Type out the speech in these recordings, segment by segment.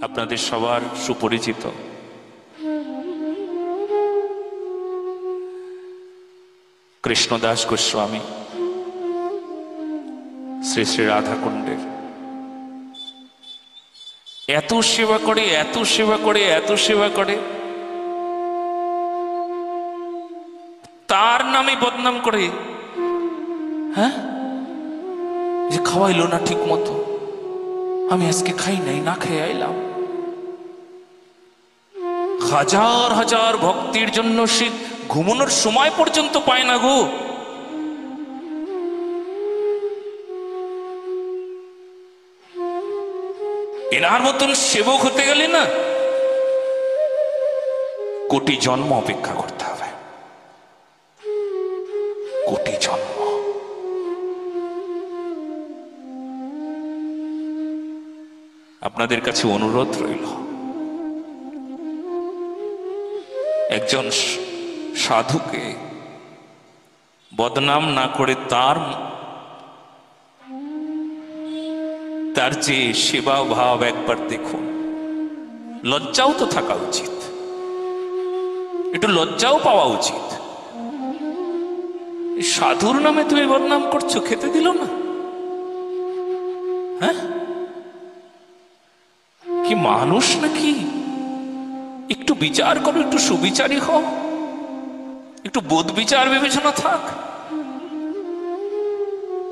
আপনাদের সবার সুপরিচিত কৃষ্ণদাস গোস্বামী শ্রী শ্রী রাধাকুণ্ডের এত সেবা করে, এত সেবা করে, এত সেবা করে, তার নামে বদনাম করে। হ্যাঁ, যে খাওয়াইলো না ঠিক মতো, আমি আজকে খাই নাই, না খেয়ে আইলাম। হাজার হাজার ভক্তির জন্য সে ঘুমানোর সময় পর্যন্ত পায় না গো। এনার মতন সেবক হতে গেলে না কোটি জন্ম অপেক্ষা করতে হবে, কোটি জন্ম। আপনাদের কাছে অনুরোধ রইল, একজন সাধুকে বদনাম না করে তার যে সেবা ভাব একবার দেখুন। লজ্জাও তো থাকা উচিত, একটু লজ্জাও পাওয়া উচিত। সাধুর নামে তুমি বদনাম করছো, খেতে দিল না? হ্যাঁ, কি মানুষ নাকি? একটু বিচার করো, একটু সুবিচারী হও, একটু বোধ বিচার বিবেচনা থাক।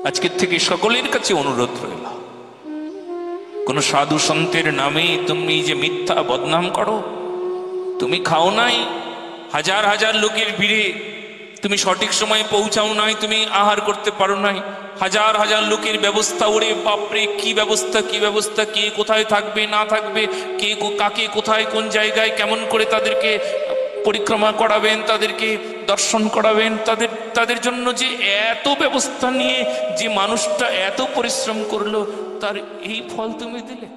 আজকের থেকে সকলের কাছে অনুরোধ রইল, কোন সাধু সন্তের নামে তুমি যে মিথ্যা বদনাম করো, তুমি খাও নাই, হাজার হাজার লোকের ভিড়ে তুমি সঠিক সময়ে পৌঁছাও নাই, তুমি আহার করতে পারো নাই, হাজার হাজার লোকের ব্যবস্থা, ওরে বাপরে কি ব্যবস্থা, কি ব্যবস্থা, কে কোথায় থাকবে না থাকবে, কে কাকে কোথায় কোন জায়গায় কেমন করে তাদেরকে পরিক্রমা করাবেন, তাদেরকে দর্শন করাবেন, তাদের জন্য যে এত ব্যবস্থা নিয়ে যে মানুষটা এত পরিশ্রম করলো, তার এই ফল তুমি দিলে।